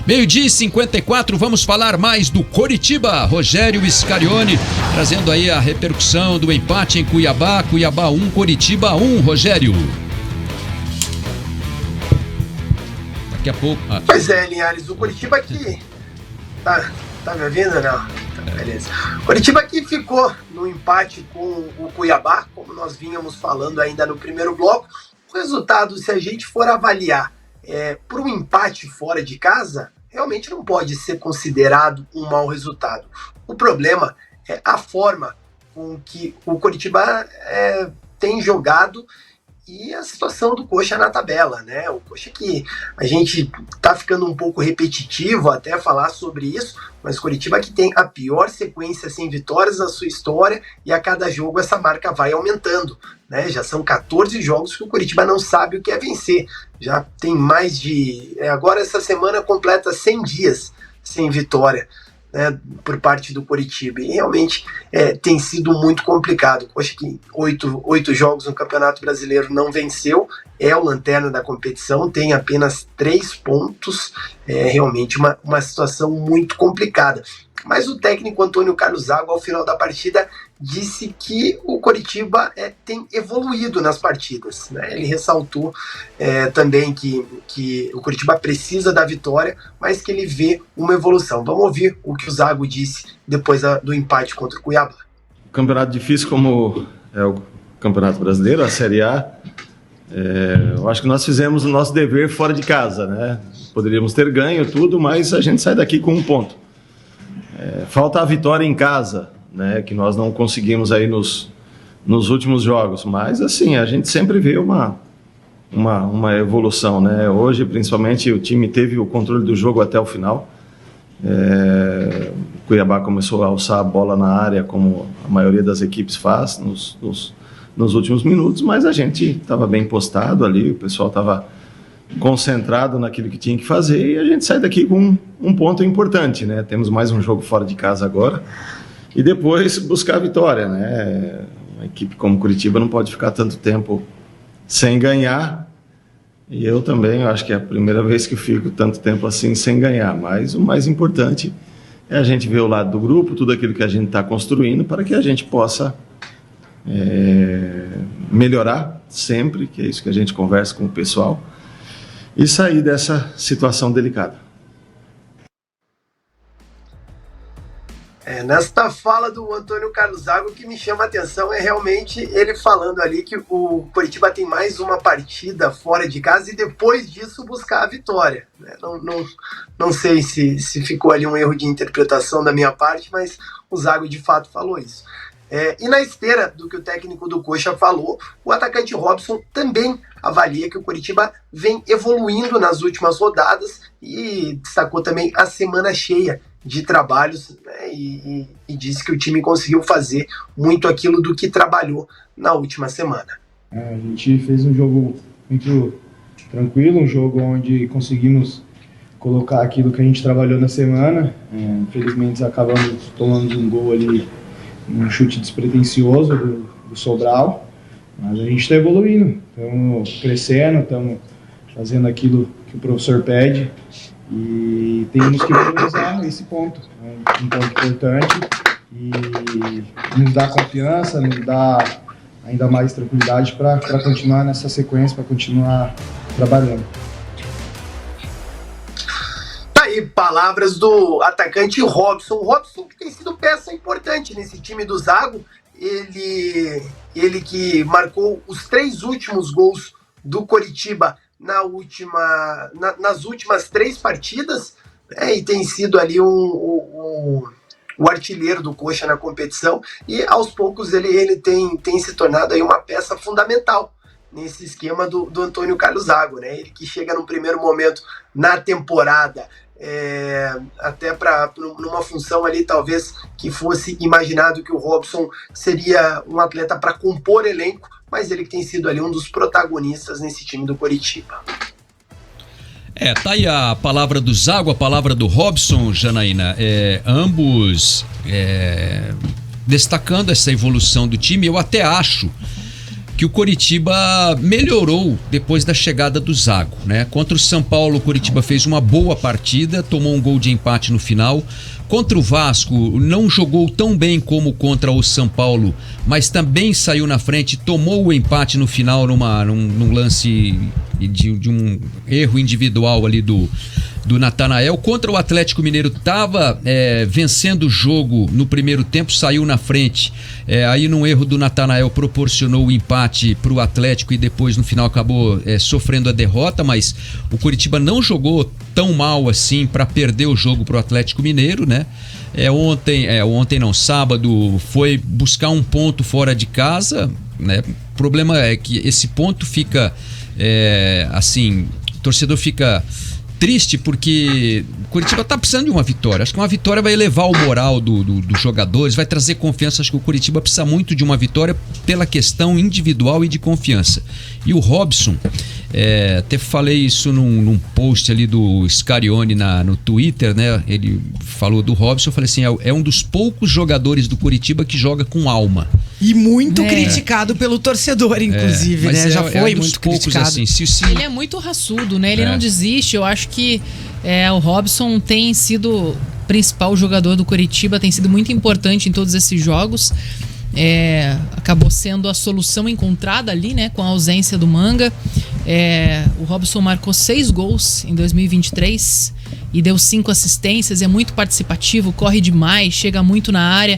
12h54, vamos falar mais do Coritiba. Rogério Scarione trazendo aí a repercussão do empate em Cuiabá. Cuiabá 1, Coritiba 1, Rogério. Daqui a pouco... Pois é, Linhares, o Coritiba aqui... Tá me ouvindo, não? Tá, beleza. O Coritiba aqui ficou no empate com o Cuiabá, como nós vínhamos falando ainda no primeiro bloco. O resultado, se a gente for avaliar por um empate fora de casa, realmente não pode ser considerado um mau resultado. O problema é a forma com que o Coritiba tem jogado e a situação do Coxa na tabela, né? O Coxa que a gente tá ficando um pouco repetitivo até falar sobre isso, mas o Coritiba que tem a pior sequência sem vitórias da sua história e a cada jogo essa marca vai aumentando, né? Já são 14 jogos que o Coritiba não sabe o que é vencer. Já tem mais de... agora essa semana completa 100 dias sem vitória, né, por parte do Coritiba, e realmente tem sido muito complicado. Acho que 8 jogos no Campeonato Brasileiro não venceu, é o lanterna da competição, tem apenas 3 pontos, realmente uma situação muito complicada. Mas o técnico Antônio Carlos Zago, ao final da partida, disse que o Coritiba tem evoluído nas partidas, né? Ele ressaltou também que o Coritiba precisa da vitória, mas que ele vê uma evolução. Vamos ouvir o que o Zago disse depois do empate contra o Cuiabá. Um campeonato difícil como é o Campeonato Brasileiro, a Série A, eu acho que nós fizemos o nosso dever fora de casa, né? Poderíamos ter ganho tudo, mas a gente sai daqui com um ponto. Falta a vitória em casa, né, que nós não conseguimos aí nos últimos jogos, mas assim, a gente sempre vê uma evolução, né? Hoje, principalmente, o time teve o controle do jogo até o final. O Cuiabá começou a alçar a bola na área, como a maioria das equipes faz nos últimos minutos, mas a gente estava bem postado ali, o pessoal estava concentrado naquilo que tinha que fazer e a gente sai daqui com um ponto importante, né? Temos mais um jogo fora de casa agora e depois buscar a vitória, né? Uma equipe como Curitiba não pode ficar tanto tempo sem ganhar, e eu também acho que é a primeira vez que eu fico tanto tempo assim sem ganhar, mas o mais importante é a gente ver o lado do grupo, tudo aquilo que a gente está construindo para que a gente possa melhorar sempre, que é isso que a gente conversa com o pessoal, e sair dessa situação delicada. Nesta fala do Antônio Carlos Zago, o que me chama a atenção é realmente ele falando ali que o Coritiba tem mais uma partida fora de casa e depois disso buscar a vitória, né? Não sei se ficou ali um erro de interpretação da minha parte, mas o Zago de fato falou isso. E na esteira do que o técnico do Coxa falou, o atacante Robson também avalia que o Coritiba vem evoluindo nas últimas rodadas e destacou também a semana cheia de trabalhos, né, e disse que o time conseguiu fazer muito aquilo do que trabalhou na última semana. A gente fez um jogo muito tranquilo, um jogo onde conseguimos colocar aquilo que a gente trabalhou na semana. Infelizmente acabamos tomando um gol ali, um chute despretensioso do Sobral, mas a gente está evoluindo, estamos crescendo, estamos fazendo aquilo que o professor pede e temos que valorizar esse ponto, um ponto importante, e nos dá confiança, nos dá ainda mais tranquilidade para continuar nessa sequência, para continuar trabalhando. Aí, palavras do atacante Robson. O Robson que tem sido peça importante nesse time do Zago. Ele que marcou os 3 últimos gols do Coritiba nas últimas 3 partidas, né, e tem sido ali o artilheiro do Coxa na competição, e aos poucos ele tem se tornado aí uma peça fundamental nesse esquema do Antônio Carlos Zago, né? Ele que chega num primeiro momento na temporada, até numa função ali talvez que fosse imaginado que o Robson seria um atleta para compor elenco, mas ele que tem sido ali um dos protagonistas nesse time do Coritiba. Tá aí a palavra do Zago, a palavra do Robson, Janaína, ambos destacando essa evolução do time. Eu até acho que o Coritiba melhorou depois da chegada do Zago, né? Contra o São Paulo, o Coritiba fez uma boa partida, tomou um gol de empate no final. Contra o Vasco, não jogou tão bem como contra o São Paulo, mas também saiu na frente, tomou o empate no final num lance de um erro individual ali do Natanael. Contra o Atlético Mineiro, estava vencendo o jogo no primeiro tempo, saiu na frente. Aí num erro do Natanael proporcionou o empate para o Atlético e depois no final acabou sofrendo a derrota, mas o Coritiba não jogou tão mal assim para perder o jogo para o Atlético Mineiro, né? Sábado foi buscar um ponto fora de casa, né? O problema é que esse ponto fica o torcedor fica triste porque o Coritiba tá precisando de uma vitória. Acho que uma vitória vai elevar o moral dos jogadores, vai trazer confiança. Acho que o Coritiba precisa muito de uma vitória pela questão individual e de confiança. E o Robson, até falei isso num post ali do Scarione no Twitter, né? Ele falou do Robson, eu falei assim, é um dos poucos jogadores do Coritiba que joga com alma. E muito criticado pelo torcedor, inclusive, né? Já foi muito criticado. Assim, Ele é muito raçudo, né? Ele não desiste. Eu acho que o Robson tem sido o principal jogador do Coritiba, tem sido muito importante em todos esses jogos. Acabou sendo a solução encontrada ali, né? Com a ausência do Manga. O Robson marcou 6 gols em 2023 e deu 5 assistências. É muito participativo, corre demais, chega muito na área.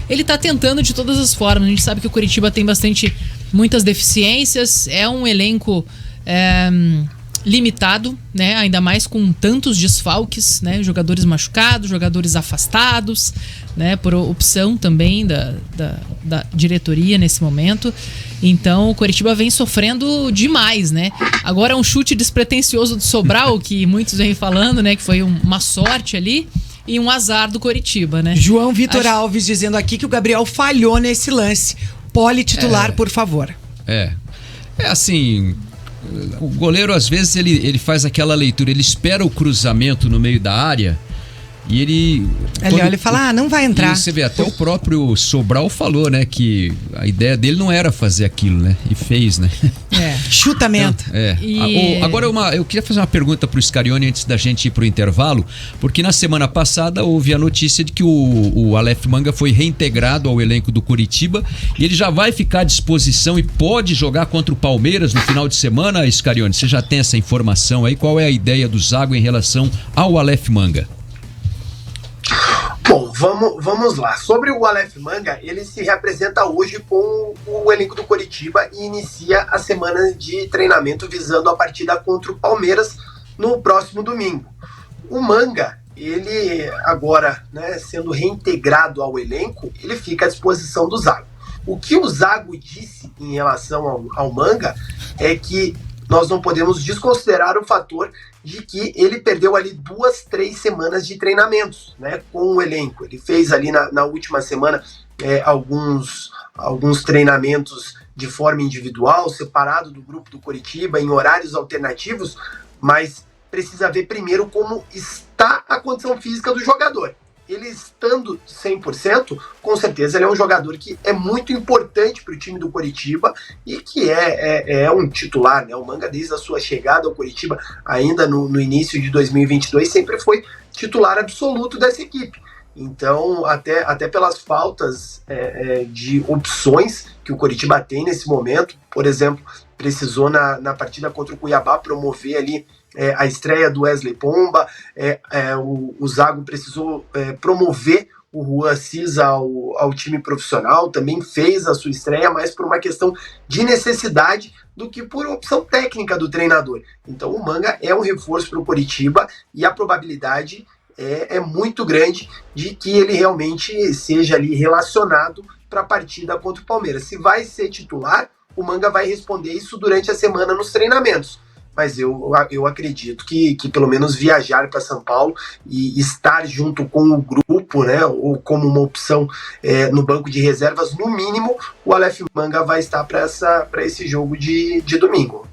Ele tá tentando de todas as formas. A gente sabe que o Coritiba tem muitas deficiências. É um elenco limitado, né? Ainda mais com tantos desfalques, né? Jogadores machucados, jogadores afastados, né? Por opção também da diretoria nesse momento. Então o Coritiba vem sofrendo demais, né? Agora um chute despretensioso do Sobral, que muitos vêm falando, né? Que foi uma sorte ali. E um azar do Coritiba, né? João Vitor Alves dizendo aqui que o Gabriel falhou nesse lance. Pole titular, por favor. Assim, o goleiro às vezes ele faz aquela leitura, ele espera o cruzamento no meio da área e ele olha e fala, não vai entrar. E você vê, até o próprio Sobral falou, né, que a ideia dele não era fazer aquilo, né, e fez, né. Chutamento. Agora eu queria fazer uma pergunta pro Scarione antes da gente ir pro intervalo, porque na semana passada houve a notícia de que o Aleph Manga foi reintegrado ao elenco do Coritiba e ele já vai ficar à disposição e pode jogar contra o Palmeiras no final de semana. Scarione, você já tem essa informação aí? Qual é a ideia do Zago em relação ao Aleph Manga? Bom, vamos lá. Sobre o Aleph Manga, ele se reapresenta hoje com o elenco do Coritiba e inicia a semana de treinamento visando a partida contra o Palmeiras no próximo domingo. O Manga, ele agora, né, sendo reintegrado ao elenco, ele fica à disposição do Zago. O que o Zago disse em relação ao Manga é que nós não podemos desconsiderar o fator de que ele perdeu ali 2-3 semanas de treinamentos, né, com o elenco. Ele fez ali na última semana alguns treinamentos de forma individual, separado do grupo do Coritiba, em horários alternativos, mas precisa ver primeiro como está a condição física do jogador. Ele estando 100%, com certeza ele é um jogador que é muito importante para o time do Coritiba e que é um titular, né? O Manga, desde a sua chegada ao Coritiba, ainda no início de 2022, sempre foi titular absoluto dessa equipe. Então, até pelas faltas de opções que o Coritiba tem nesse momento, por exemplo, precisou na partida contra o Cuiabá promover ali a estreia do Wesley Pomba, o Zago precisou promover o Juan Assis ao time profissional, também fez a sua estreia, mas por uma questão de necessidade do que por opção técnica do treinador. Então o Manga é um reforço para o Coritiba e a probabilidade é muito grande de que ele realmente seja ali relacionado para a partida contra o Palmeiras. Se vai ser titular, o Manga vai responder isso durante a semana nos treinamentos. Mas eu acredito que pelo menos viajar para São Paulo e estar junto com o grupo, né, ou como uma opção no banco de reservas, no mínimo, o Aleph Manga vai estar para esse jogo de domingo.